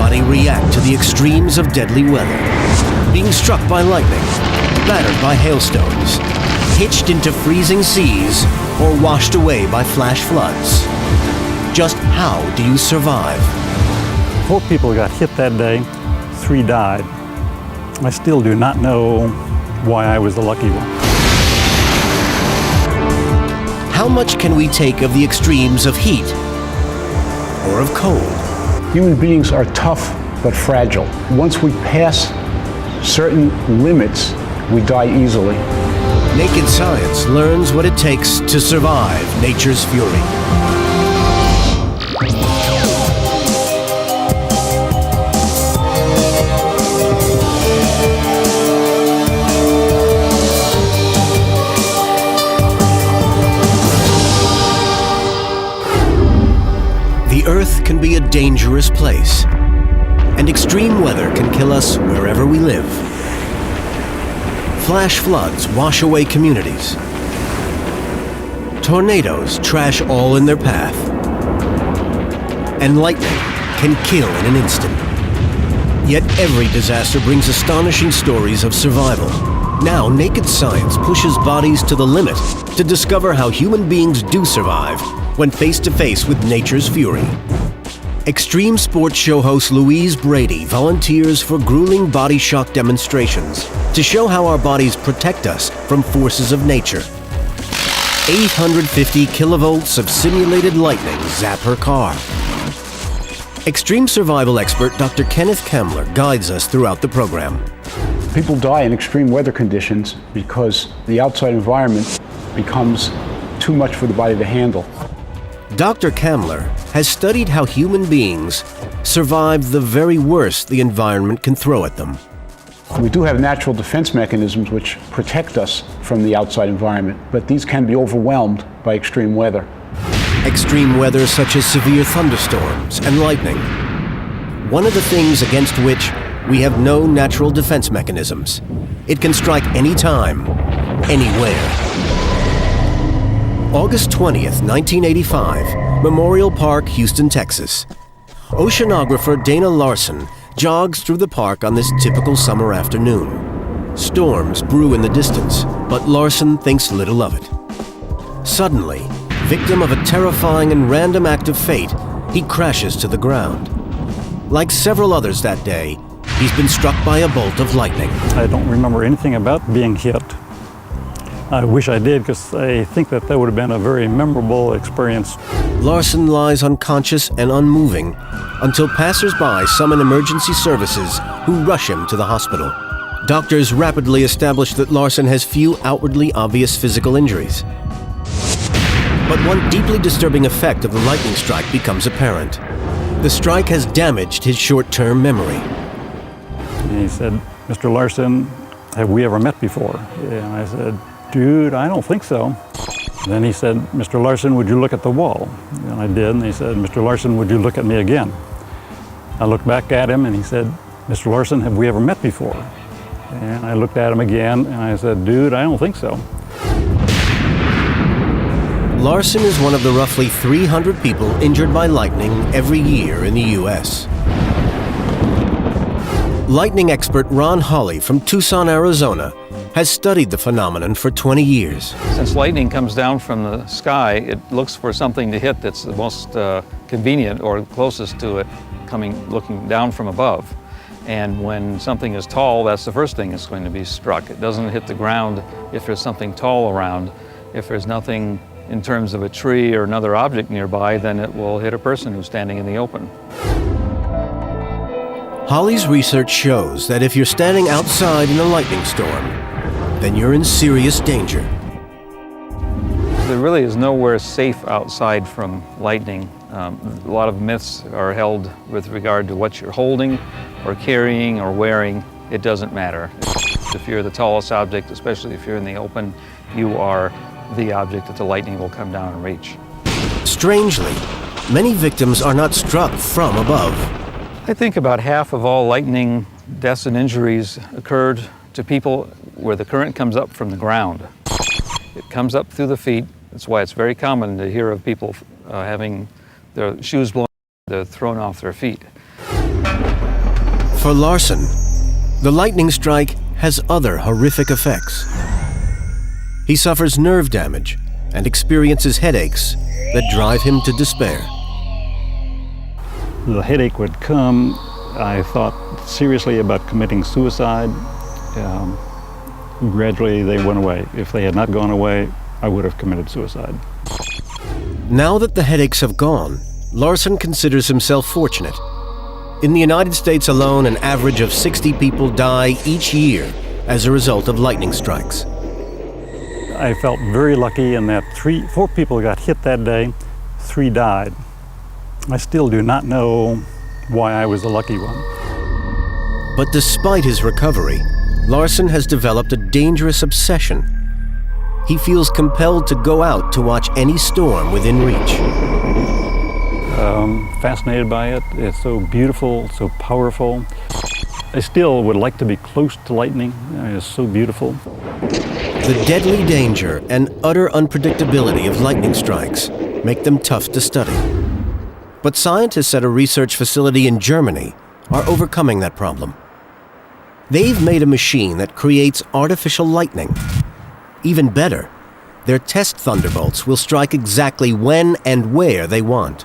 body react to the extremes of deadly weather. Being struck by lightning, battered by hailstones, hitched into freezing seas, or washed away by flash floods. Just how do you survive? 4 people got hit that day, 3 died. I still do not know why I was the lucky one. How much can we take of the extremes of heat or of cold? Human beings are tough but fragile. Once we pass certain limits, we die easily. Naked Science learns what it takes to survive nature's fury. The Earth can be a dangerous place, and extreme weather can kill us wherever we live. Flash floods wash away communities. Tornadoes trash all in their path. And lightning can kill in an instant. Yet every disaster brings astonishing stories of survival. Now, Naked Science pushes bodies to the limit to discover how human beings do survive when face to face with nature's fury. Extreme sports show host Louise Brady volunteers for grueling body shock demonstrations to show how our bodies protect us from forces of nature. 850 kilovolts of simulated lightning zap her car. Extreme survival expert Dr. Kenneth Kamler guides us throughout the program. People die in extreme weather conditions because the outside environment becomes too much for the body to handle. Dr. Kamler has studied how human beings survive the very worst the environment can throw at them. We do have natural defense mechanisms which protect us from the outside environment, but these can be overwhelmed by extreme weather. Extreme weather such as severe thunderstorms and lightning. One of the things against which we have no natural defense mechanisms. It can strike anytime, anywhere. August 20th, 1985, Memorial Park, Houston, Texas. Oceanographer Dana Larson jogs through the park on this typical summer afternoon. Storms brew in the distance, but Larson thinks little of it. Suddenly, victim of a terrifying and random act of fate, he crashes to the ground. Like several others that day, he's been struck by a bolt of lightning. I don't remember anything about being hit. I wish I did, because I think that would have been a very memorable experience. Larson lies unconscious and unmoving until passers-by summon emergency services who rush him to the hospital. Doctors rapidly establish that Larson has few outwardly obvious physical injuries. But one deeply disturbing effect of the lightning strike becomes apparent. The strike has damaged his short-term memory. And he said, "Mr. Larson, have we ever met before?" And I said, "Dude, I don't think so." Then he said, "Mr. Larson, would you look at the wall?" And I did, and he said, "Mr. Larson, would you look at me again?" I looked back at him, and he said, "Mr. Larson, have we ever met before?" And I looked at him again, and I said, "Dude, I don't think so." Larson is one of the roughly 300 people injured by lightning every year in the U.S. Lightning expert Ron Hawley from Tucson, Arizona, has studied the phenomenon for 20 years. Since lightning comes down from the sky, it looks for something to hit that's the most convenient or closest to it looking down from above. And when something is tall, that's the first thing that's going to be struck. It doesn't hit the ground if there's something tall around. If there's nothing in terms of a tree or another object nearby, then it will hit a person who's standing in the open. Hawley's research shows that if you're standing outside in a lightning storm, then you're in serious danger. There really is nowhere safe outside from lightning. A lot of myths are held with regard to what you're holding or carrying or wearing. It doesn't matter. If you're the tallest object, especially if you're in the open, you are the object that the lightning will come down and reach. Strangely, many victims are not struck from above. I think about half of all lightning deaths and injuries occurred to people where the current comes up from the ground. It comes up through the feet. That's why it's very common to hear of people having their shoes blown, they're thrown off their feet. For Larson, the lightning strike has other horrific effects. He suffers nerve damage and experiences headaches that drive him to despair. The headache would come. I thought seriously about committing suicide. Gradually they went away. If they had not gone away, I would have committed suicide. Now that the headaches have gone, Larson considers himself fortunate. In the United States alone, an average of 60 people die each year as a result of lightning strikes. I felt very lucky in that 4 people got hit that day, 3 died. I still do not know why I was the lucky one. But despite his recovery, Larson has developed a dangerous obsession. He feels compelled to go out to watch any storm within reach. Fascinated by it. It's so beautiful, so powerful. I still would like to be close to lightning. It's so beautiful. The deadly danger and utter unpredictability of lightning strikes make them tough to study. But scientists at a research facility in Germany are overcoming that problem. They've made a machine that creates artificial lightning. Even better, their test thunderbolts will strike exactly when and where they want.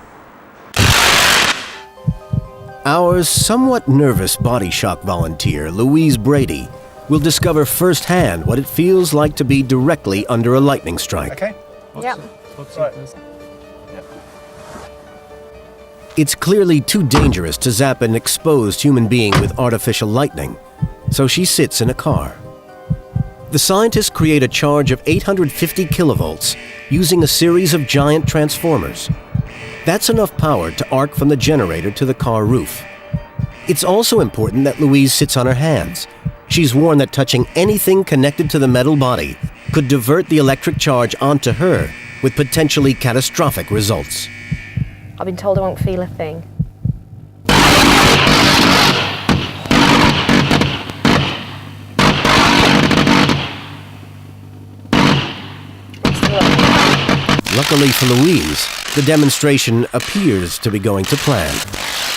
Our somewhat nervous body shock volunteer, Louise Brady, will discover firsthand what it feels like to be directly under a lightning strike. Okay? Yeah. It's clearly too dangerous to zap an exposed human being with artificial lightning, so she sits in a car. The scientists create a charge of 850 kilovolts using a series of giant transformers. That's enough power to arc from the generator to the car roof. It's also important that Louise sits on her hands. She's warned that touching anything connected to the metal body could divert the electric charge onto her with potentially catastrophic results. I've been told I won't feel a thing. Luckily for Louise, the demonstration appears to be going to plan.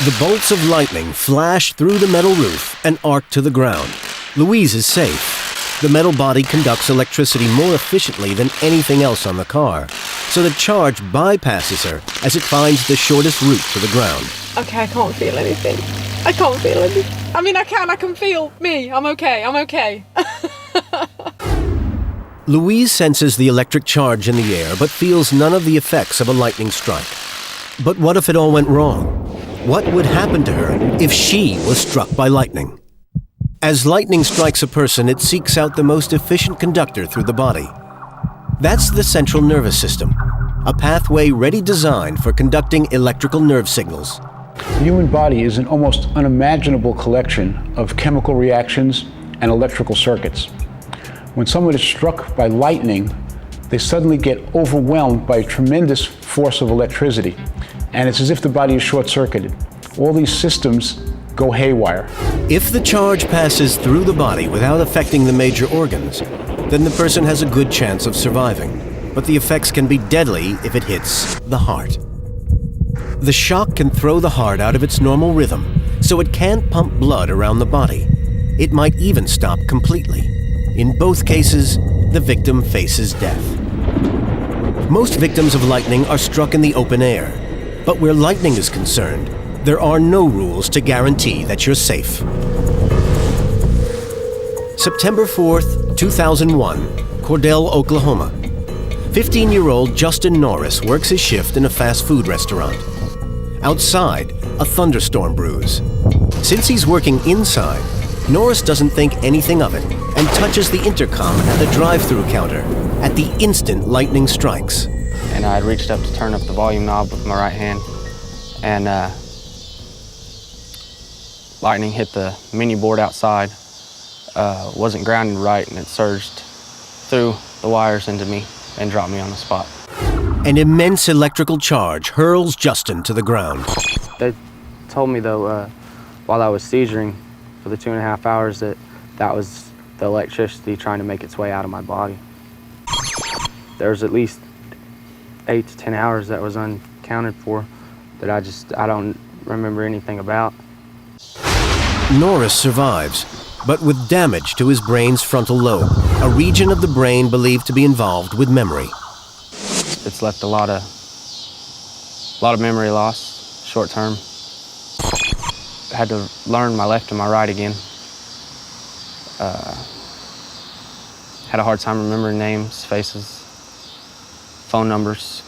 The bolts of lightning flash through the metal roof and arc to the ground. Louise is safe. The metal body conducts electricity more efficiently than anything else on the car, so the charge bypasses her as it finds the shortest route to the ground. Okay, I can't feel anything. I can't feel anything. I mean, I can feel me. I'm okay. Louise senses the electric charge in the air, but feels none of the effects of a lightning strike. But what if it all went wrong? What would happen to her if she was struck by lightning? As lightning strikes a person, it seeks out the most efficient conductor through the body. That's the central nervous system, a pathway ready designed for conducting electrical nerve signals. The human body is an almost unimaginable collection of chemical reactions and electrical circuits. When someone is struck by lightning, they suddenly get overwhelmed by a tremendous force of electricity. And it's as if the body is short-circuited. All these systems go haywire. If the charge passes through the body without affecting the major organs, then the person has a good chance of surviving. But the effects can be deadly if it hits the heart. The shock can throw the heart out of its normal rhythm, so it can't pump blood around the body. It might even stop completely. In both cases, the victim faces death. Most victims of lightning are struck in the open air, but where lightning is concerned, there are no rules to guarantee that you're safe. September 4th, 2001, Cordell, Oklahoma. 15-year-old Justin Norris works his shift in a fast food restaurant. Outside, a thunderstorm brews. Since he's working inside, Norris doesn't think anything of it and touches the intercom at the drive-thru counter at the instant lightning strikes. And I had reached up to turn up the volume knob with my right hand, and lightning hit the menu board outside. Wasn't grounded right, and it surged through the wires into me and dropped me on the spot. An immense electrical charge hurls Justin to the ground. They told me, though, while I was seizuring for the 2.5 hours, that was the electricity trying to make its way out of my body. There was at least 8 to 10 hours that was unaccounted for that I don't remember anything about. Norris survives, but with damage to his brain's frontal lobe, a region of the brain believed to be involved with memory. It's left a lot of memory loss, short term. I had to learn my left and my right again. Had a hard time remembering names, faces, phone numbers.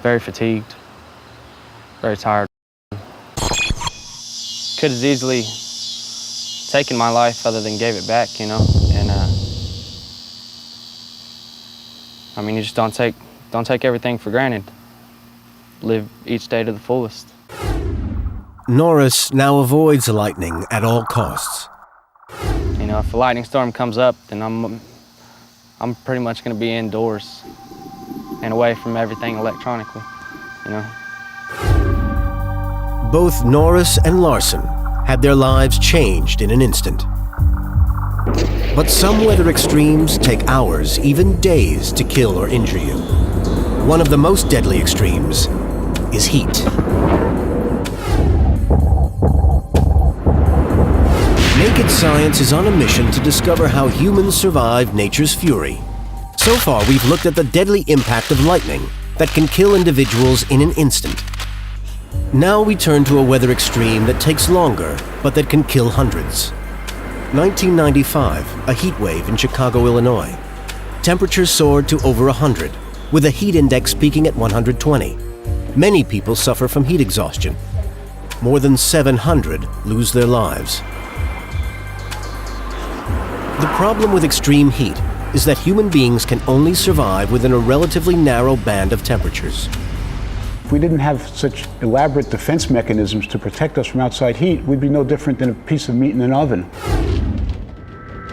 Very fatigued, very tired. Could have easily taken my life other than gave it back, you know? And I mean, you just don't take everything for granted. Live each day to the fullest. Norris now avoids lightning at all costs. You know, if a lightning storm comes up, then I'm pretty much going to be indoors and away from everything electronically, you know. Both Norris and Larson had their lives changed in an instant. But some weather extremes take hours, even days, to kill or injure you. One of the most deadly extremes is heat. Naked Science is on a mission to discover how humans survive nature's fury. So far, we've looked at the deadly impact of lightning that can kill individuals in an instant. Now we turn to a weather extreme that takes longer, but that can kill hundreds. 1995, a heat wave in Chicago, Illinois. Temperatures soared to over 100, with a heat index peaking at 120. Many people suffer from heat exhaustion. More than 700 lose their lives. The problem with extreme heat is that human beings can only survive within a relatively narrow band of temperatures. If we didn't have such elaborate defense mechanisms to protect us from outside heat, we'd be no different than a piece of meat in an oven.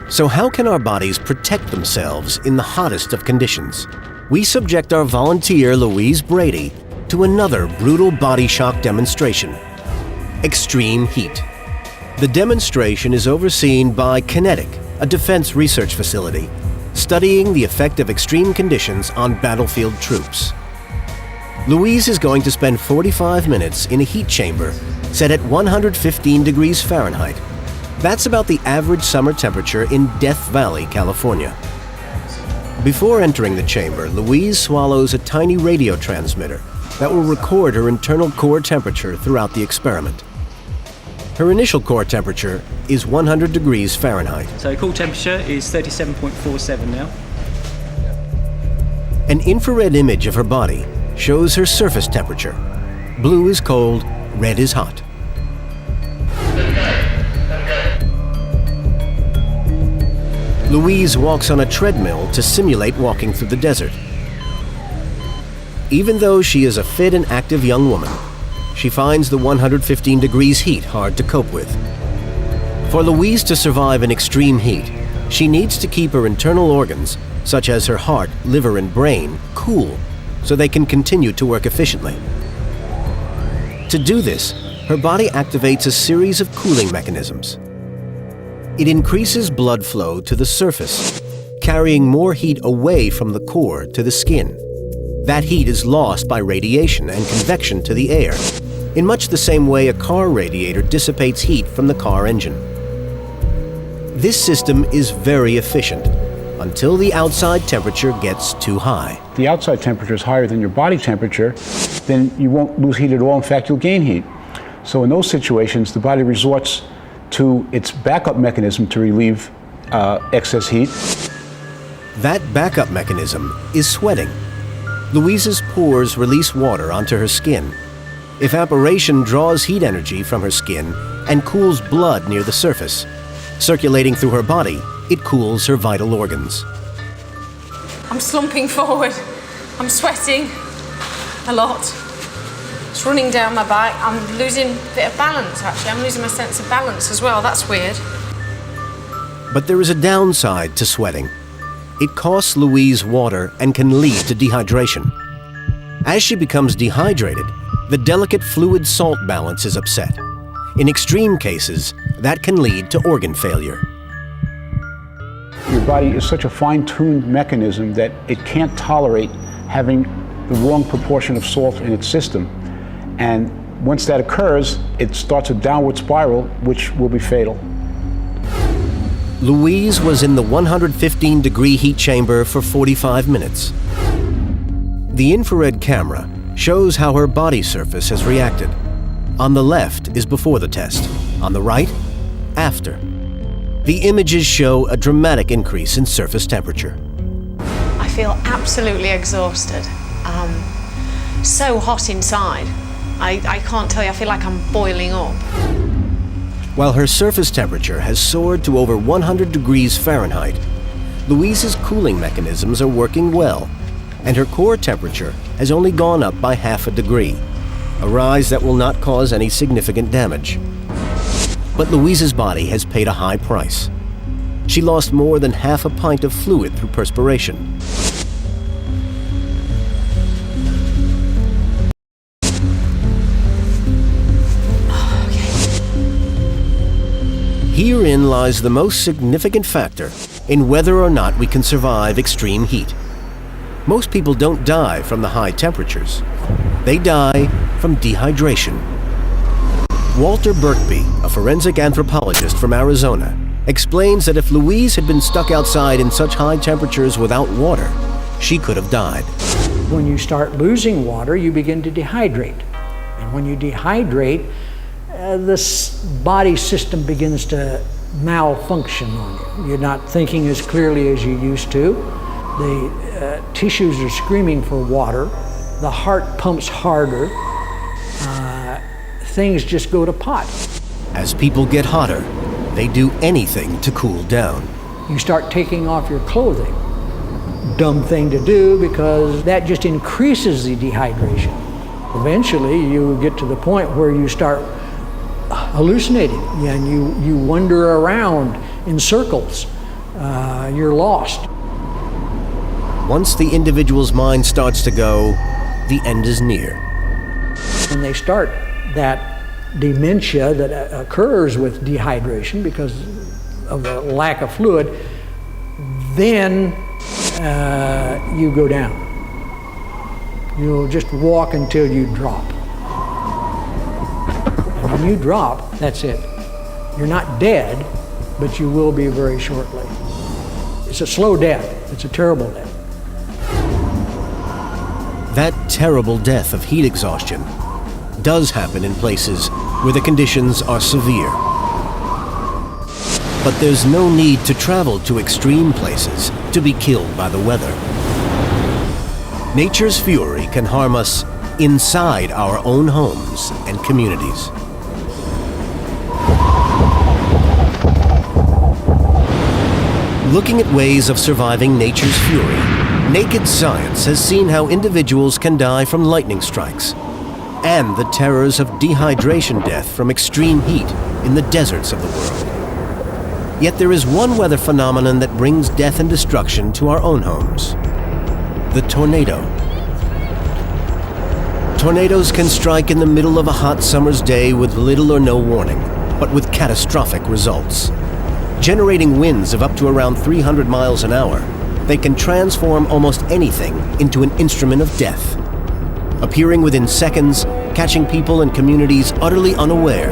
So how can our bodies protect themselves in the hottest of conditions? We subject our volunteer, Louise Brady, to another brutal body shock demonstration: extreme heat. The demonstration is overseen by Kenneth, a defense research facility, studying the effect of extreme conditions on battlefield troops. Louise is going to spend 45 minutes in a heat chamber set at 115 degrees Fahrenheit. That's about the average summer temperature in Death Valley, California. Before entering the chamber, Louise swallows a tiny radio transmitter that will record her internal core temperature throughout the experiment. Her initial core temperature is 100 degrees Fahrenheit. So core temperature is 37.47 now. An infrared image of her body shows her surface temperature. Blue is cold, red is hot. Louise walks on a treadmill to simulate walking through the desert. Even though she is a fit and active young woman, she finds the 115 degrees heat hard to cope with. For Louise to survive in extreme heat, she needs to keep her internal organs, such as her heart, liver, and brain, cool so they can continue to work efficiently. To do this, her body activates a series of cooling mechanisms. It increases blood flow to the surface, carrying more heat away from the core to the skin. That heat is lost by radiation and convection to the air, in much the same way a car radiator dissipates heat from the car engine. This system is very efficient until the outside temperature gets too high. If the outside temperature is higher than your body temperature, then you won't lose heat at all. In fact, you'll gain heat. So in those situations, the body resorts to its backup mechanism to relieve excess heat. That backup mechanism is sweating. Louise's pores release water onto her skin. Evaporation draws heat energy from her skin and cools blood near the surface. Circulating through her body, it cools her vital organs. I'm slumping forward. I'm sweating a lot. It's running down my back. I'm losing a bit of balance, actually. I'm losing my sense of balance as well. That's weird. But there is a downside to sweating. It costs Louise water and can lead to dehydration. As she becomes dehydrated, the delicate fluid-salt balance is upset. In extreme cases, that can lead to organ failure. Your body is such a fine-tuned mechanism that it can't tolerate having the wrong proportion of salt in its system. And Once that occurs, it starts a downward spiral, which will be fatal. Louise was in the 115-degree heat chamber for 45 minutes. The infrared camera shows how her body surface has reacted. On the left is before the test. On the right, after. The images show a dramatic increase in surface temperature. I feel absolutely exhausted. So hot inside. I can't tell you, I feel like I'm boiling up. While her surface temperature has soared to over 100 degrees Fahrenheit, Louise's cooling mechanisms are working well, and her core temperature has only gone up by half a degree, a rise that will not cause any significant damage. But Louise's body has paid a high price. She lost more than half a pint of fluid through perspiration. Herein lies the most significant factor in whether or not we can survive extreme heat. Most people don't die from the high temperatures. They die from dehydration. Walter Birkby, a forensic anthropologist from Arizona, explains that if Louise had been stuck outside in such high temperatures without water, she could have died. When you start losing water, you begin to dehydrate. And when you dehydrate, the body system begins to malfunction on you. You're not thinking as clearly as you used to. The tissues are screaming for water. The heart pumps harder. Things just go to pot. As people get hotter, they do anything to cool down. You start taking off your clothing. Dumb thing to do, because that just increases the dehydration. Eventually, you get to the point where you start hallucinating, and you wander around in circles. You're lost. Once the individual's mind starts to go, the end is near. When they start that dementia that occurs with dehydration because of the lack of fluid, then you go down. You'll just walk until you drop. And when you drop, that's it. You're not dead, but you will be very shortly. It's a slow death. It's a terrible death. That terrible death of heat exhaustion does happen in places where the conditions are severe. But there's no need to travel to extreme places to be killed by the weather. Nature's fury can harm us inside our own homes and communities. Looking at ways of surviving nature's fury, naked science has seen how individuals can die from lightning strikes and the terrors of dehydration death from extreme heat in the deserts of the world. Yet there is one weather phenomenon that brings death and destruction to our own homes: the tornado. Tornadoes can strike in the middle of a hot summer's day with little or no warning, but with catastrophic results. Generating winds of up to around 300 miles an hour, they can transform almost anything into an instrument of death, appearing within seconds, catching people and communities utterly unaware,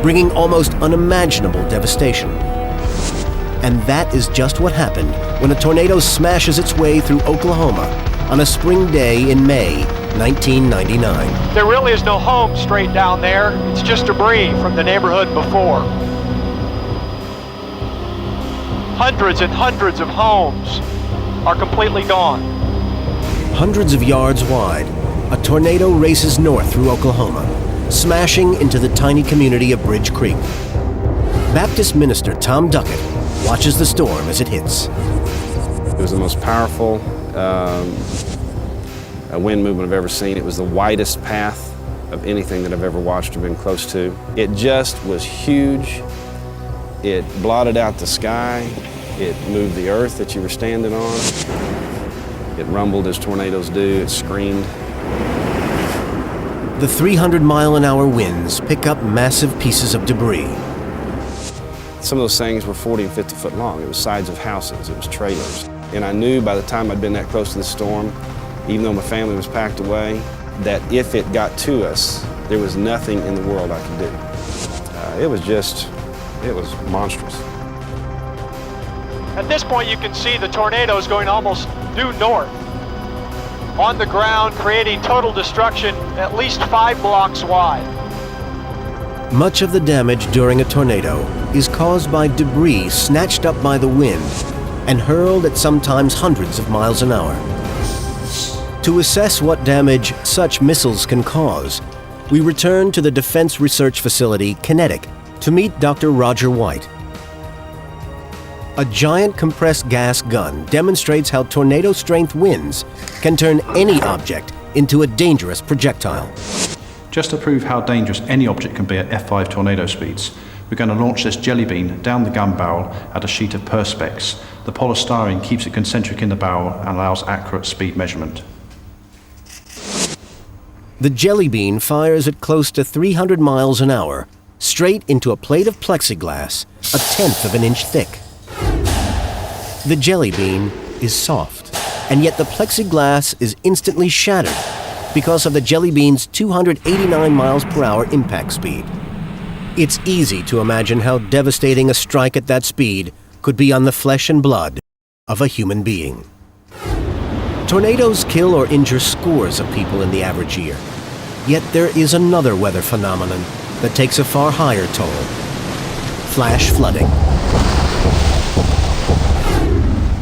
bringing almost unimaginable devastation. And that is just what happened when a tornado smashes its way through Oklahoma on a spring day in May 1999. There really is no home straight down there. It's just debris from the neighborhood before. Hundreds and hundreds of homes are completely gone. Hundreds of yards wide, a tornado races north through Oklahoma, smashing into the tiny community of Bridge Creek. Baptist minister Tom Duckett watches the storm as it hits. It was the most powerful wind movement I've ever seen. It was the widest path of anything that I've ever watched or been close to. It just was huge. It blotted out the sky. It moved the earth that you were standing on. It rumbled as tornadoes do. It screamed. The 300-mile-an-hour winds pick up massive pieces of debris. Some of those things were 40 and 50 foot long. It was sides of houses. It was trailers. And I knew by the time I'd been that close to the storm, even though my family was packed away, that if it got to us, There was nothing in the world I could do. It was monstrous. At this point, you can see the tornadoes going almost due north. On the ground, creating total destruction at least 5 blocks wide. Much of the damage during a tornado is caused by debris snatched up by the wind and hurled at sometimes hundreds of miles an hour. To assess what damage such missiles can cause, we return to the Defense Research Facility, Kenneth, to meet Dr. Roger White. A giant compressed gas gun demonstrates how tornado-strength winds can turn any object into a dangerous projectile. Just to prove how dangerous any object can be at F5 tornado speeds, we're going to launch this jelly bean down the gun barrel at a sheet of perspex. The polystyrene keeps it concentric in the barrel and allows accurate speed measurement. The jelly bean fires at close to 300 miles an hour, straight into a plate of plexiglass, a 1/10 of an inch thick. The jelly bean is soft, and yet the plexiglass is instantly shattered because of the jelly bean's 289 miles per hour impact speed. It's easy to imagine how devastating a strike at that speed could be on the flesh and blood of a human being. Tornadoes kill or injure scores of people in the average year. Yet there is another weather phenomenon that takes a far higher toll: flash flooding.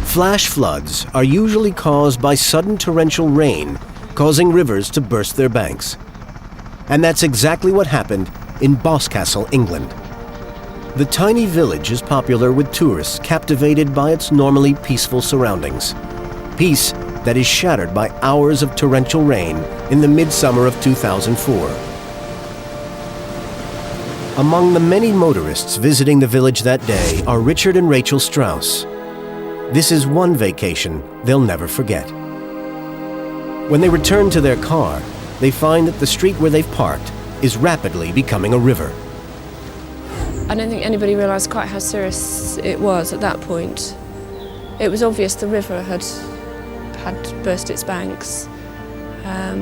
Flash floods are usually caused by sudden torrential rain, causing rivers to burst their banks. And that's exactly what happened in Boscastle, England. The tiny village is popular with tourists captivated by its normally peaceful surroundings. Peace that is shattered by hours of torrential rain in the midsummer of 2004. Among the many motorists visiting the village that day are Richard and Rachelle Strauss. This is one vacation they'll never forget. When they return to their car, they find that the street where they've parked is rapidly becoming a river. I don't think anybody realised quite how serious it was at that point. It was obvious the river had burst its banks,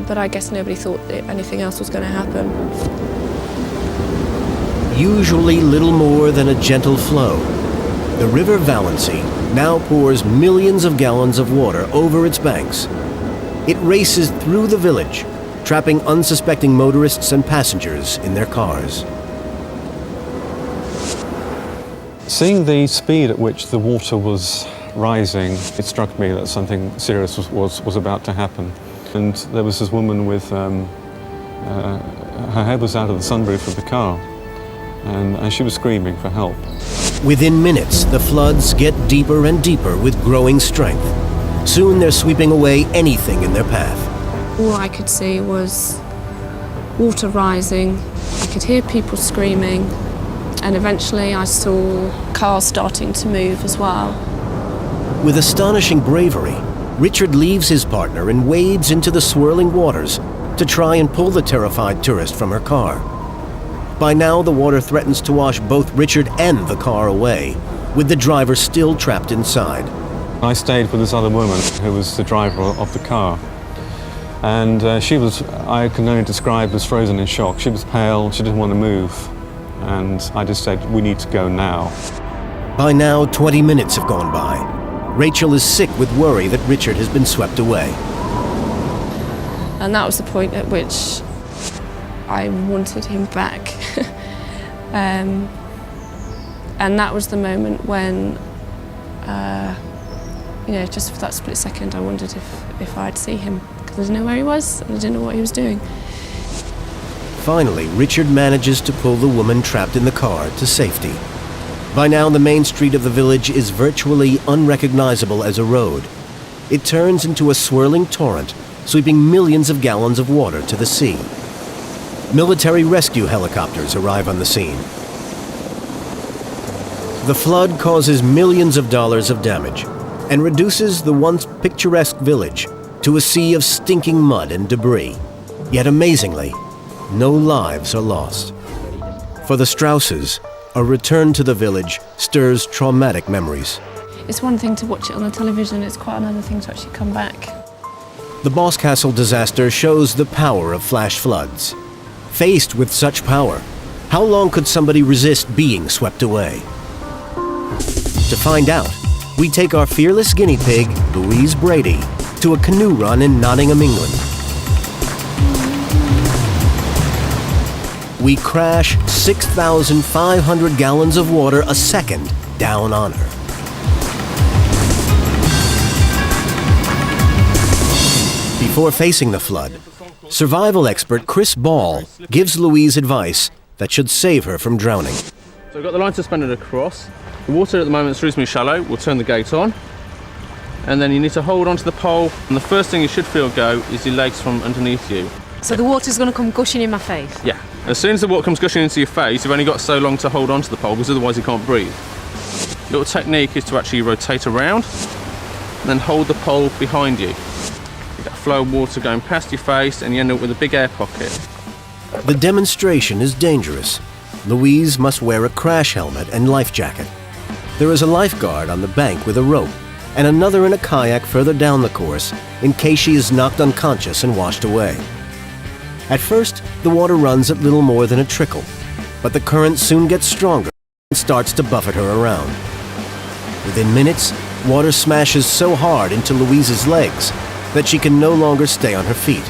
but I guess nobody thought that anything else was going to happen. Usually little more than a gentle flow, the River Valency now pours millions of gallons of water over its banks. It races through the village, trapping unsuspecting motorists and passengers in their cars. Seeing the speed at which the water was rising, it struck me that something serious was about to happen. And there was this woman with, her head was out of the sunroof of the car, and she was screaming for help. Within minutes, the floods get deeper and deeper with growing strength. Soon they're sweeping away anything in their path. All I could see was water rising. I could hear people screaming, and eventually I saw cars starting to move as well. With astonishing bravery, Richard leaves his partner and wades into the swirling waters to try and pull the terrified tourist from her car. By now, the water threatens to wash both Richard and the car away, with the driver still trapped inside. I stayed with this other woman who was the driver of the car. And she was, I can only describe as frozen in shock. She was pale, she didn't want to move. And I just said, we need to go now. By now, 20 minutes have gone by. Rachelle is sick with worry that Richard has been swept away. And that was the point at which I wanted him back. And that was the moment when, just for that split second, I wondered if I'd see him, because I didn't know where he was and I didn't know what he was doing. Finally, Richard manages to pull the woman trapped in the car to safety. By now, the main street of the village is virtually unrecognizable as a road. It turns into a swirling torrent, sweeping millions of gallons of water to the sea. Military rescue helicopters arrive on the scene. The flood causes millions of dollars of damage and reduces the once picturesque village to a sea of stinking mud and debris. Yet amazingly, no lives are lost. For the Strausses, a return to the village stirs traumatic memories. It's one thing to watch it on the television, it's quite another thing to actually come back. The Boscastle disaster shows the power of flash floods. Faced with such power, how long could somebody resist being swept away? To find out, we take our fearless guinea pig, Louise Brady, to a canoe run in Nottingham, England. We crash 6,500 gallons of water a second down on her. Before facing the flood, survival expert Chris Ball gives Louise advice that should save her from drowning. So we've got the line suspended across. The water at the moment is reasonably shallow. We'll turn the gate on. And then you need to hold onto the pole. And the first thing you should feel go is your legs from underneath you. So the water's going to come gushing in my face? Yeah. As soon as the water comes gushing into your face, you've only got so long to hold onto the pole because otherwise you can't breathe. Little technique is to actually rotate around and then hold the pole behind you. You get a flow of water going past your face and you end up with a big air pocket. The demonstration is dangerous. Louise must wear a crash helmet and life jacket. There is a lifeguard on the bank with a rope and another in a kayak further down the course in case she is knocked unconscious and washed away. At first, the water runs at little more than a trickle, but the current soon gets stronger and starts to buffet her around. Within minutes, water smashes so hard into Louise's legs that she can no longer stay on her feet.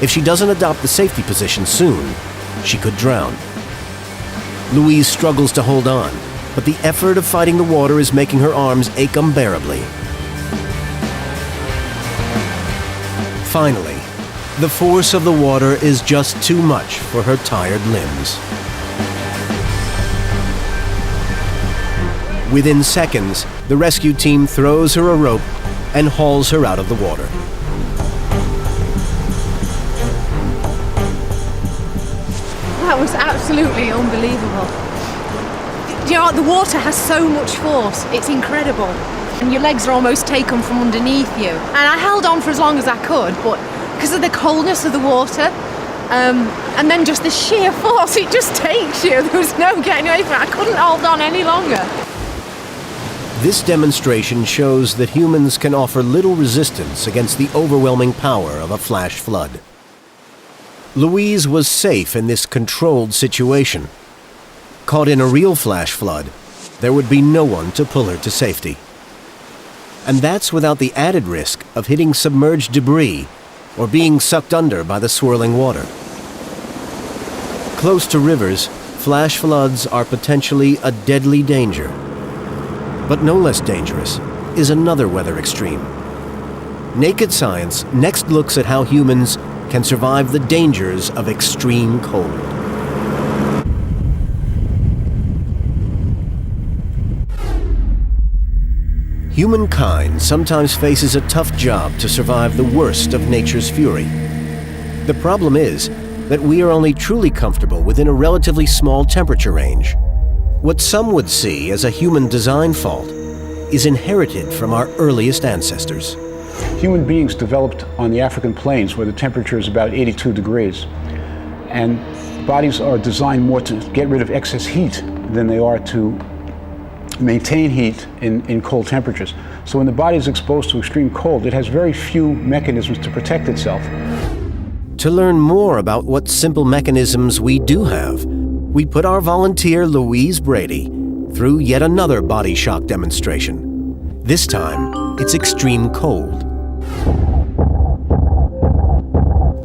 If she doesn't adopt the safety position soon, she could drown. Louise struggles to hold on, but the effort of fighting the water is making her arms ache unbearably. Finally, the force of the water is just too much for her tired limbs. Within seconds, the rescue team throws her a rope and hauls her out of the water. That was absolutely unbelievable. You know what? The water has so much force. It's incredible. And your legs are almost taken from underneath you. And I held on for as long as I could, but because of the coldness of the water, and then just the sheer force, it just takes you. There was no getting away from it. I couldn't hold on any longer. This demonstration shows that humans can offer little resistance against the overwhelming power of a flash flood. Louise was safe in this controlled situation. Caught in a real flash flood, there would be no one to pull her to safety. And that's without the added risk of hitting submerged debris or being sucked under by the swirling water. Close to rivers, flash floods are potentially a deadly danger. But no less dangerous is another weather extreme. Naked Science next looks at how humans can survive the dangers of extreme cold. Humankind sometimes faces a tough job to survive the worst of nature's fury. The problem is that we are only truly comfortable within a relatively small temperature range. What some would see as a human design fault is inherited from our earliest ancestors. Human beings developed on the African plains where the temperature is about 82 degrees. And bodies are designed more to get rid of excess heat than they are to maintain heat in cold temperatures. So when the body is exposed to extreme cold, it has very few mechanisms to protect itself. To learn more about what simple mechanisms we do have, we put our volunteer Louise Brady through yet another body shock demonstration. This time, it's extreme cold.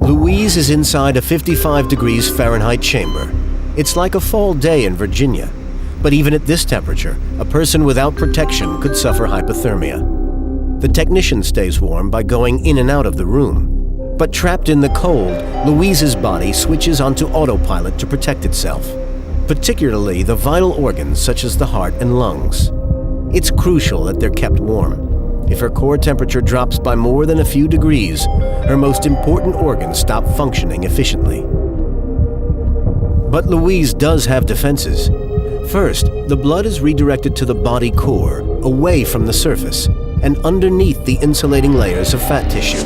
Louise is inside a 55 degrees Fahrenheit chamber. It's like a fall day in Virginia. But even at this temperature, a person without protection could suffer hypothermia. The technician stays warm by going in and out of the room. But trapped in the cold, Louise's body switches onto autopilot to protect itself, particularly the vital organs such as the heart and lungs. It's crucial that they're kept warm. If her core temperature drops by more than a few degrees, her most important organs stop functioning efficiently. But Louise does have defenses. First, the blood is redirected to the body core, away from the surface, and underneath the insulating layers of fat tissue.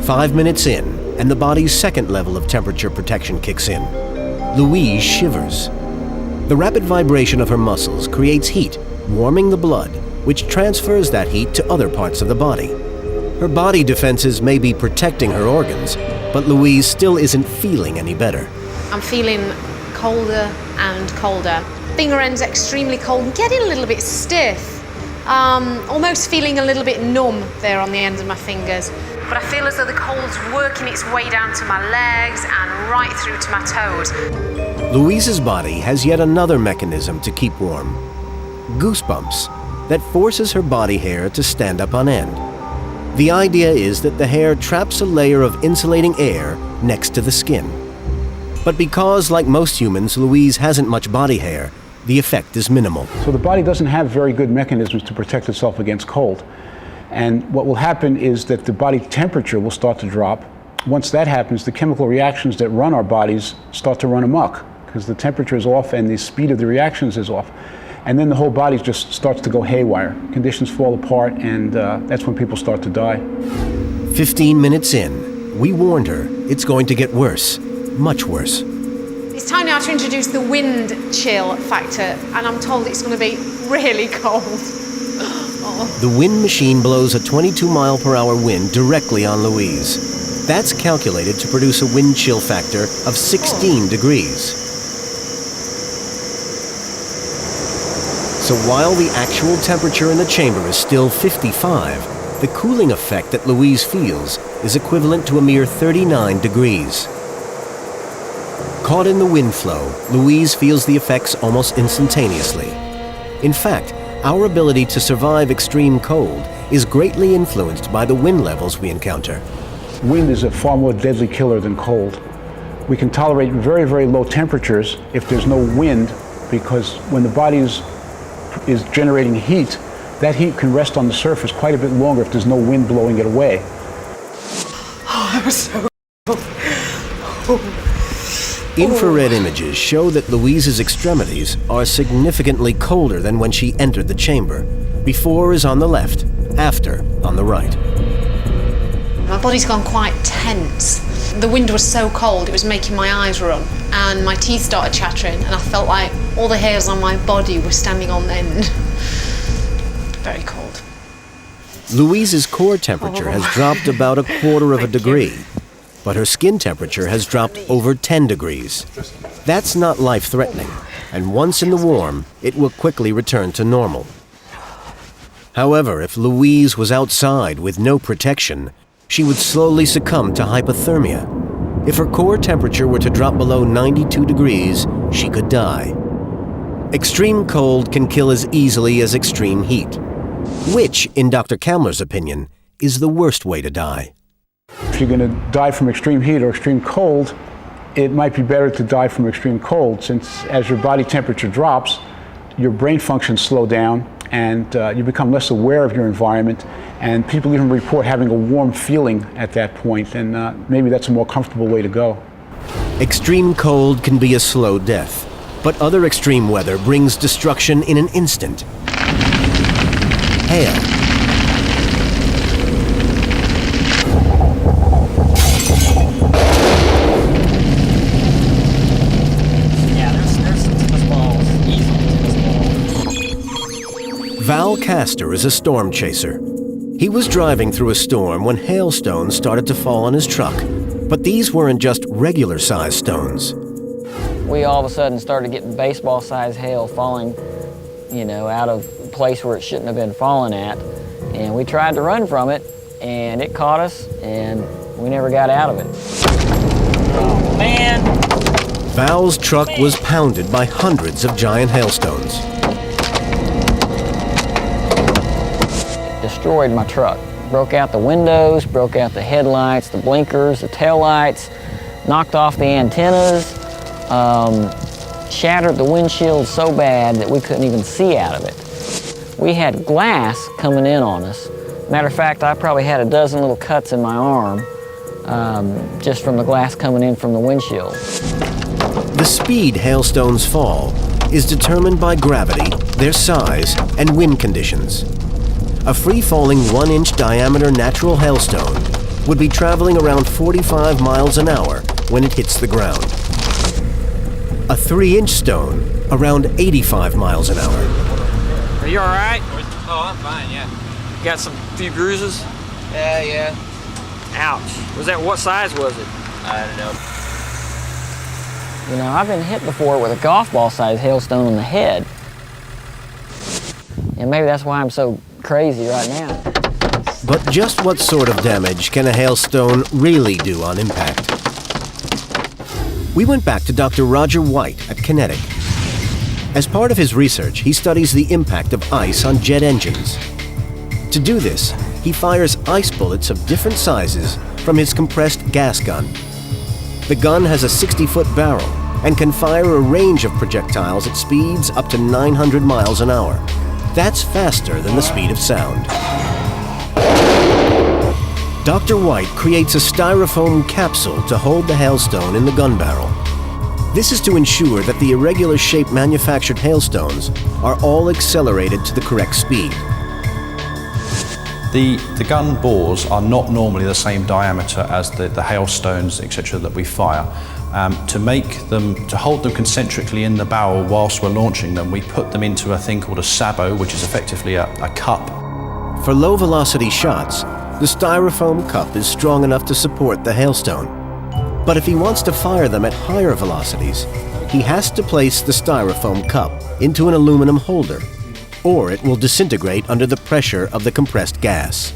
5 minutes in, and the body's second level of temperature protection kicks in. Louise shivers. The rapid vibration of her muscles creates heat, warming the blood, which transfers that heat to other parts of the body. Her body defenses may be protecting her organs, but Louise still isn't feeling any better. I'm feeling colder and colder. Finger ends extremely cold, getting a little bit stiff. Almost feeling a little bit numb there on the ends of my fingers. But I feel as though the cold's working its way down to my legs and right through to my toes. Louise's body has yet another mechanism to keep warm. Goosebumps that forces her body hair to stand up on end. The idea is that the hair traps a layer of insulating air next to the skin. But because, like most humans, Louise hasn't much body hair, the effect is minimal. So the body doesn't have very good mechanisms to protect itself against cold. And what will happen is that the body temperature will start to drop. Once that happens, the chemical reactions that run our bodies start to run amok because the temperature is off and the speed of the reactions is off. And then the whole body just starts to go haywire. Conditions fall apart, and that's when people start to die. 15 minutes in, we warned her it's going to get worse, much worse. It's time now to introduce the wind chill factor, and I'm told it's going to be really cold. Oh. The wind machine blows a 22-mile-per-hour wind directly on Louise. That's calculated to produce a wind chill factor of 16 degrees. So while the actual temperature in the chamber is still 55, the cooling effect that Louise feels is equivalent to a mere 39 degrees. Caught in the wind flow, Louise feels the effects almost instantaneously. In fact, our ability to survive extreme cold is greatly influenced by the wind levels we encounter. Wind is a far more deadly killer than cold. We can tolerate very, very low temperatures if there's no wind, because when the body is generating heat, that heat can rest on the surface quite a bit longer if there's no wind blowing it away. Oh, that was so cold. Infrared images show that Louise's extremities are significantly colder than when she entered the chamber. Before is on the left, after on the right. My body's gone quite tense. The wind was so cold, it was making my eyes run, and my teeth started chattering, and I felt like all the hairs on my body were standing on end. Very cold. Louise's core temperature has dropped about 1/4 degree, but her skin temperature has dropped over 10 degrees. That's not life-threatening, and once in the warm, it will quickly return to normal. However, if Louise was outside with no protection, she would slowly succumb to hypothermia. If her core temperature were to drop below 92 degrees, she could die. Extreme cold can kill as easily as extreme heat, which, in Dr. Kamler's opinion, is the worst way to die. If you're going to die from extreme heat or extreme cold, it might be better to die from extreme cold, since as your body temperature drops, your brain functions slow down and you become less aware of your environment, and people even report having a warm feeling at that point, and maybe that's a more comfortable way to go. Extreme cold can be a slow death, but other extreme weather brings destruction in an instant. Hail. Val Castor is a storm chaser. He was driving through a storm when hailstones started to fall on his truck, but these weren't just regular-sized stones. We all of a sudden started getting baseball-sized hail falling, out of a place where it shouldn't have been falling at, and we tried to run from it, and it caught us, and we never got out of it. Oh, man! Val's truck was pounded by hundreds of giant hailstones. Destroyed my truck. Broke out the windows, broke out the headlights, the blinkers, the taillights, knocked off the antennas, shattered the windshield so bad that we couldn't even see out of it. We had glass coming in on us. Matter of fact, I probably had a dozen little cuts in my arm just from the glass coming in from the windshield. The speed hailstones fall is determined by gravity, their size, and wind conditions. A free-falling 1-inch diameter natural hailstone would be traveling around 45 miles an hour when it hits the ground. A 3-inch stone around 85 miles an hour. Are you all right? Oh, I'm fine, yeah. Got some few bruises? Yeah. Ouch. What size was it? I don't know. You know, I've been hit before with a golf ball-sized hailstone on the head. And maybe that's why I'm so crazy right now. But just what sort of damage can a hailstone really do on impact? We went back to Dr. Roger White at Kenneth. As part of his research, he studies the impact of ice on jet engines. To do this, he fires ice bullets of different sizes from his compressed gas gun. The gun has a 60-foot barrel and can fire a range of projectiles at speeds up to 900 miles an hour. That's faster than the speed of sound. Dr. White creates a styrofoam capsule to hold the hailstone in the gun barrel. This is to ensure that the irregular shaped manufactured hailstones are all accelerated to the correct speed. The gun bores are not normally the same diameter as the hailstones, etc., that we fire. To hold them concentrically in the barrel whilst we're launching them, we put them into a thing called a sabot, which is effectively a cup. For low velocity shots, the styrofoam cup is strong enough to support the hailstone. But if he wants to fire them at higher velocities, he has to place the styrofoam cup into an aluminum holder, or it will disintegrate under the pressure of the compressed gas.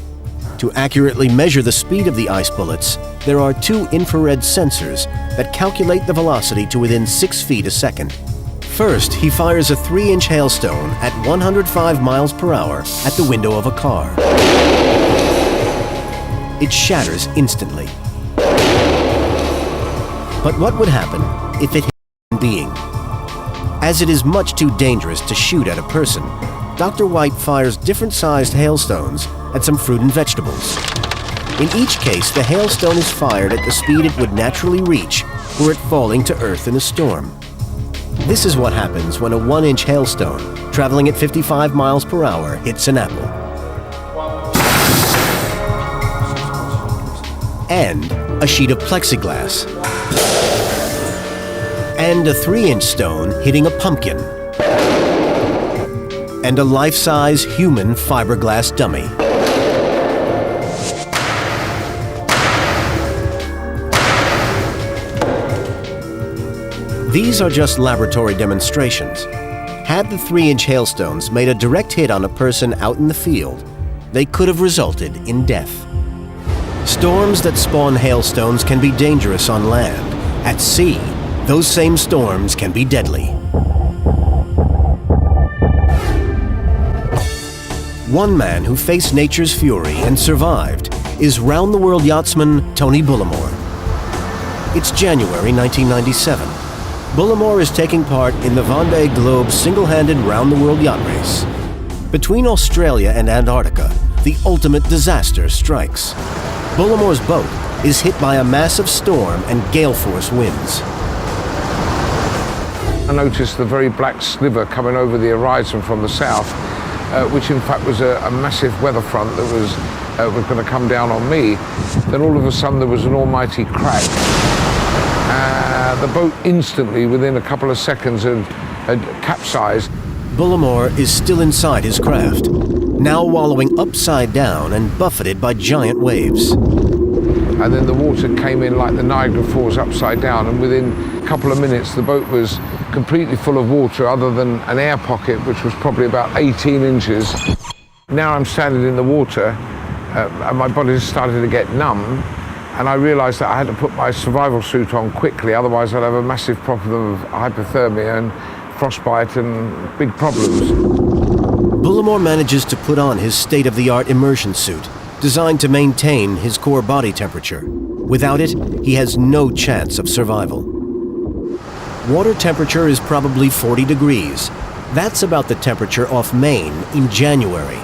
To accurately measure the speed of the ice bullets, there are 2 infrared sensors that calculate the velocity to within 6 feet a second. First, he fires a 3-inch hailstone at 105 miles per hour at the window of a car. It shatters instantly. But what would happen if it hit a human being? As it is much too dangerous to shoot at a person, Dr. White fires different-sized hailstones at some fruit and vegetables. In each case, the hailstone is fired at the speed it would naturally reach were it falling to earth in a storm. This is what happens when a 1-inch hailstone, traveling at 55 miles per hour, hits an apple. And a sheet of plexiglass. And a 3-inch stone hitting a pumpkin. And a life-size human fiberglass dummy. These are just laboratory demonstrations. Had the 3-inch hailstones made a direct hit on a person out in the field, they could have resulted in death. Storms that spawn hailstones can be dangerous on land. At sea, those same storms can be deadly. One man who faced nature's fury and survived is round-the-world yachtsman Tony Bullimore. It's January 1997. Bullimore is taking part in the Vendée Globe single-handed round-the-world yacht race. Between Australia and Antarctica, the ultimate disaster strikes. Bullimore's boat is hit by a massive storm and gale-force winds. I noticed the very black sliver coming over the horizon from the south, which in fact was a massive weather front that was going to come down on me. Then all of a sudden there was an almighty crack. The boat instantly, within a couple of seconds, had capsized. Bullimore is still inside his craft, now wallowing upside down and buffeted by giant waves. And then the water came in like the Niagara Falls upside down, and within a couple of minutes the boat was completely full of water other than an air pocket which was probably about 18 inches. Now I'm standing in the water and my body is starting to get numb, and I realised that I had to put my survival suit on quickly, otherwise I'd have a massive problem of hypothermia and frostbite and big problems. Bullimore manages to put on his state-of-the-art immersion suit, designed to maintain his core body temperature. Without it, he has no chance of survival. Water temperature is probably 40 degrees. That's about the temperature off Maine in January.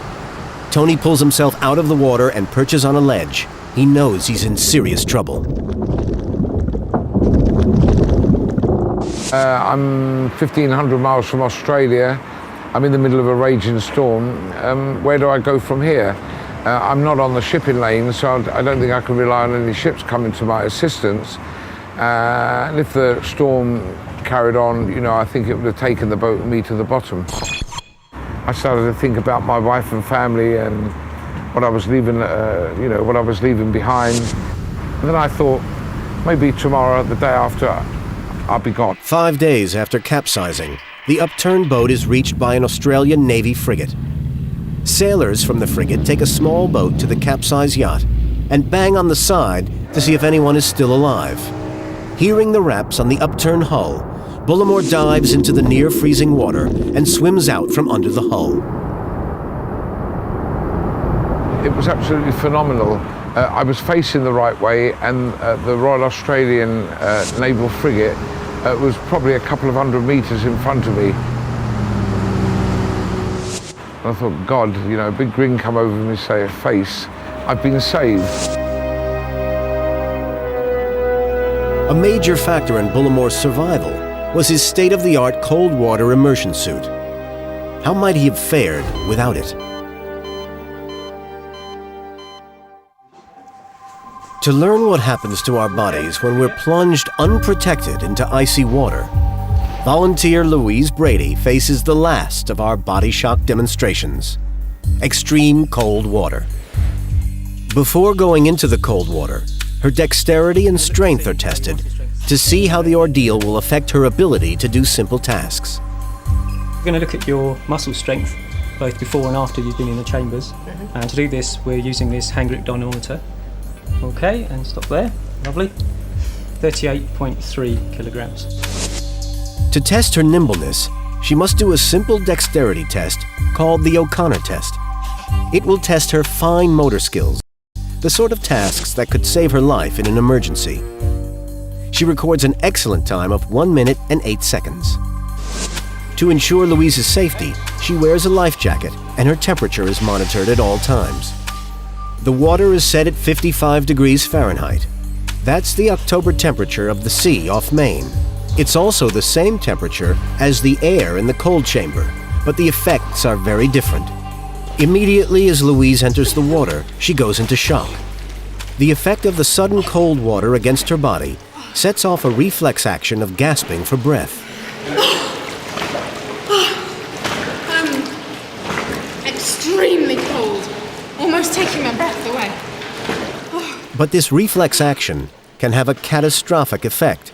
Tony pulls himself out of the water and perches on a ledge. He knows he's in serious trouble. I'm 1,500 miles from Australia. I'm in the middle of a raging storm. Where do I go from here? I'm not on the shipping lane, so I don't think I can rely on any ships coming to my assistance. And if the storm carried on, you know, I think it would have taken the boat and me to the bottom. I started to think about my wife and family and what I was leaving, what I was leaving behind. And then I thought, maybe tomorrow, the day after, I'll be gone. 5 days after capsizing, the upturned boat is reached by an Australian Navy frigate. Sailors from the frigate take a small boat to the capsized yacht and bang on the side to see if anyone is still alive. Hearing the raps on the upturned hull, Bullimore dives into the near-freezing water and swims out from under the hull. It was absolutely phenomenal. I was facing the right way, and the Royal Australian Naval frigate was probably a couple of 100 meters in front of me. I thought, God, you know, a big grin come over me, say, face. I've been saved. A major factor in Bullimore's survival was his state-of-the-art cold water immersion suit. How might he have fared without it? To learn what happens to our bodies when we're plunged unprotected into icy water, volunteer Louise Brady faces the last of our body shock demonstrations: extreme cold water. Before going into the cold water, her dexterity and strength are tested to see how the ordeal will affect her ability to do simple tasks. We're going to look at your muscle strength, both before and after you've been in the chambers. And to do this, we're using this hand grip dynamometer. Okay, and stop there. Lovely. 38.3 kilograms. To test her nimbleness, she must do a simple dexterity test called the O'Connor test. It will test her fine motor skills, the sort of tasks that could save her life in an emergency. She records an excellent time of 1 minute and 8 seconds. To ensure Louise's safety, she wears a life jacket and her temperature is monitored at all times. The water is set at 55 degrees Fahrenheit. That's the October temperature of the sea off Maine. It's also the same temperature as the air in the cold chamber, but the effects are very different. Immediately as Louise enters the water, she goes into shock. The effect of the sudden cold water against her body sets off a reflex action of gasping for breath. Extremely cold. Almost taking my breath away. But this reflex action can have a catastrophic effect,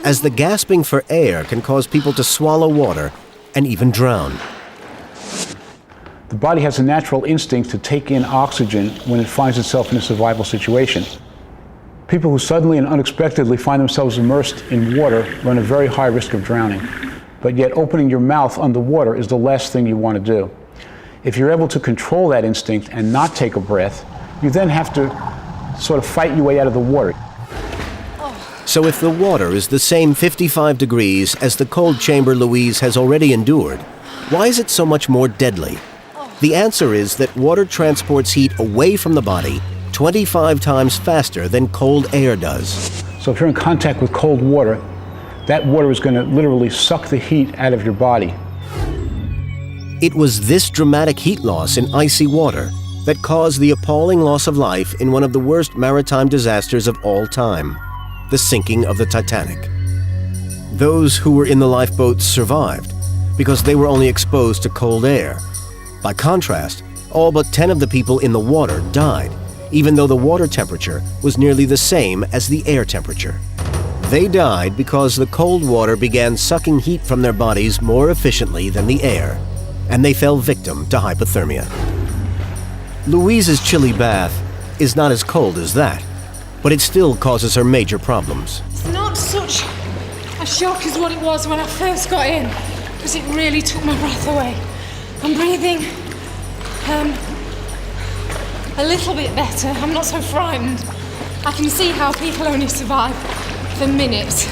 as the gasping for air can cause people to swallow water and even drown. The body has a natural instinct to take in oxygen when it finds itself in a survival situation. People who suddenly and unexpectedly find themselves immersed in water run a very high risk of drowning. But yet opening your mouth underwater is the last thing you want to do. If you're able to control that instinct and not take a breath, you then have to sort of fight your way out of the water. So if the water is the same 55 degrees as the cold chamber Louise has already endured, why is it so much more deadly? The answer is that water transports heat away from the body 25 times faster than cold air does. So if you're in contact with cold water, that water is going to literally suck the heat out of your body. It was this dramatic heat loss in icy water that caused the appalling loss of life in one of the worst maritime disasters of all time, the sinking of the Titanic. Those who were in the lifeboats survived because they were only exposed to cold air. By contrast, all but 10 of the people in the water died, even though the water temperature was nearly the same as the air temperature. They died because the cold water began sucking heat from their bodies more efficiently than the air, and they fell victim to hypothermia. Louise's chilly bath is not as cold as that, but it still causes her major problems. It's not such a shock as what it was when I first got in, because it really took my breath away. I'm breathing a little bit better. I'm not so frightened. I can see how people only survive for minutes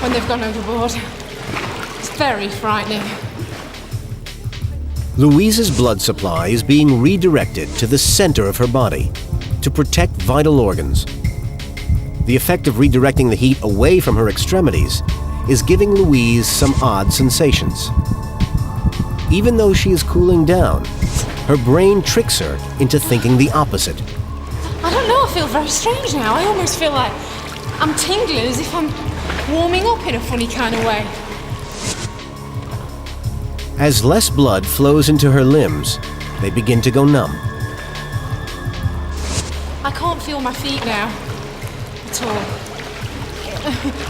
when they've gone overboard. It's very frightening. Louise's blood supply is being redirected to the center of her body to protect vital organs. The effect of redirecting the heat away from her extremities is giving Louise some odd sensations. Even though she is cooling down, her brain tricks her into thinking the opposite. I don't know, I feel very strange now. I almost feel like I'm tingling, as if I'm warming up in a funny kind of way. As less blood flows into her limbs, they begin to go numb. I can't feel my feet now. I at all.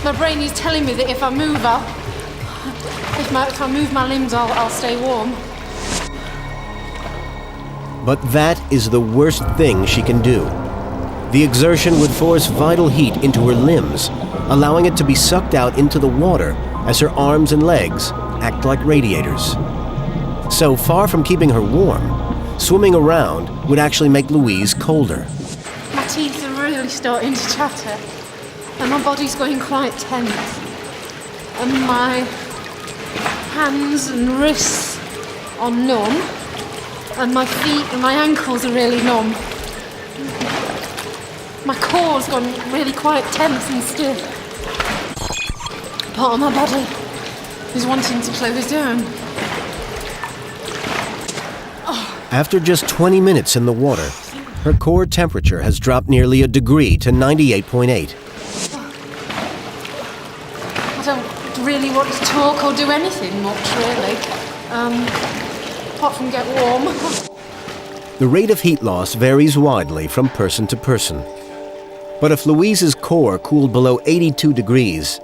My brain is telling me that if I move, if I move my limbs, I'll stay warm. But that is the worst thing she can do. The exertion would force vital heat into her limbs, allowing it to be sucked out into the water as her arms and legs act like radiators. So far from keeping her warm, swimming around would actually make Louise colder. My teeth are really starting to chatter, and my body's going quite tense. And my hands and wrists are numb, and my feet and my ankles are really numb. My core's gone really quite tense and stiff. Part of my body is wanting to close down. After just 20 minutes in the water, her core temperature has dropped nearly a degree to 98.8. I don't really want to talk or do anything much, really, apart from get warm. The rate of heat loss varies widely from person to person. But if Louise's core cooled below 82 degrees,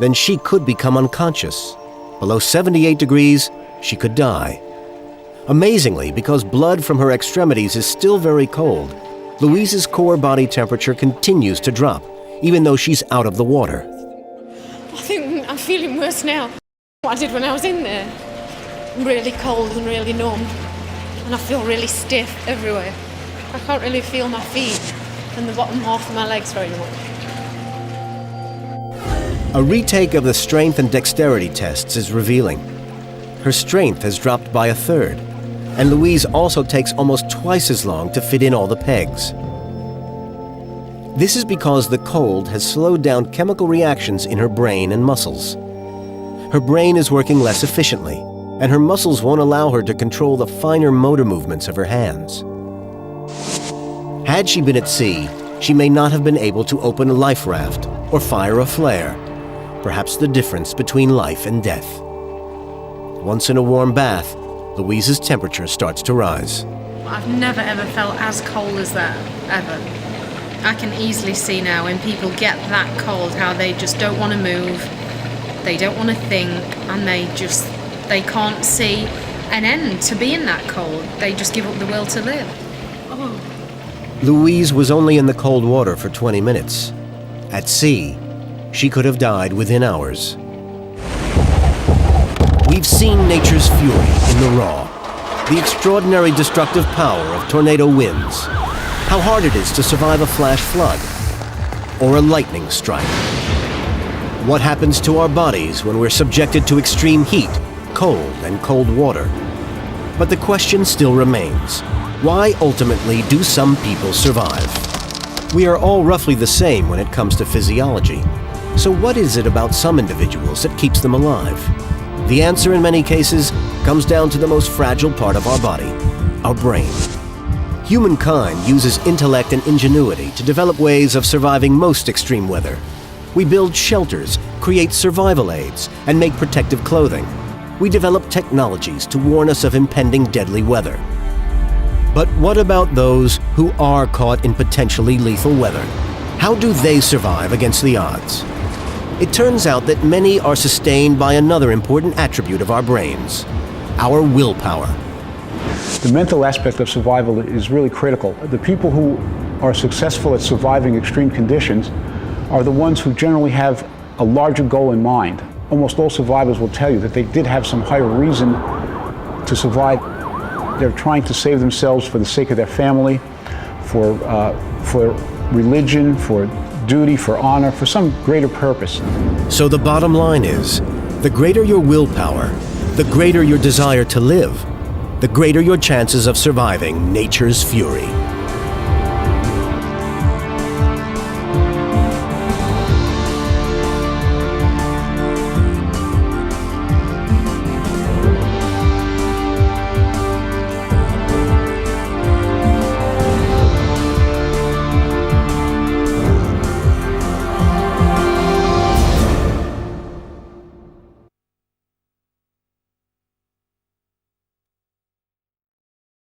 then she could become unconscious. Below 78 degrees, she could die. Amazingly, because blood from her extremities is still very cold, Louise's core body temperature continues to drop, even though she's out of the water. I think I'm feeling worse now than what I did when I was in there. I'm really cold and really numb, and I feel really stiff everywhere. I can't really feel my feet and the bottom half of my legs very much. A retake of the strength and dexterity tests is revealing. Her strength has dropped by a third, and Louise also takes almost twice as long to fit in all the pegs. This is because the cold has slowed down chemical reactions in her brain and muscles. Her brain is working less efficiently, and her muscles won't allow her to control the finer motor movements of her hands. Had she been at sea, she may not have been able to open a life raft or fire a flare, perhaps the difference between life and death. Once in a warm bath, Louise's temperature starts to rise. I've never ever felt as cold as that, ever. I can easily see now when people get that cold how they just don't want to move, they don't want to think, and they can't see an end to being that cold. They just give up the will to live. Oh. Louise was only in the cold water for 20 minutes. At sea, she could have died within hours. We've seen nature's fury in the raw, the extraordinary destructive power of tornado winds, how hard it is to survive a flash flood or a lightning strike. What happens to our bodies when we're subjected to extreme heat, cold, and cold water? But the question still remains, why ultimately do some people survive? We are all roughly the same when it comes to physiology. So what is it about some individuals that keeps them alive? The answer in many cases comes down to the most fragile part of our body, our brain. Humankind uses intellect and ingenuity to develop ways of surviving most extreme weather. We build shelters, create survival aids, and make protective clothing. We develop technologies to warn us of impending deadly weather. But what about those who are caught in potentially lethal weather? How do they survive against the odds? It turns out that many are sustained by another important attribute of our brains, our willpower. The mental aspect of survival is really critical. The people who are successful at surviving extreme conditions are the ones who generally have a larger goal in mind. Almost all survivors will tell you that they did have some higher reason to survive. They're trying to save themselves for the sake of their family, for religion, for duty, for honor, for some greater purpose. So the bottom line is, the greater your willpower, the greater your desire to live, the greater your chances of surviving nature's fury.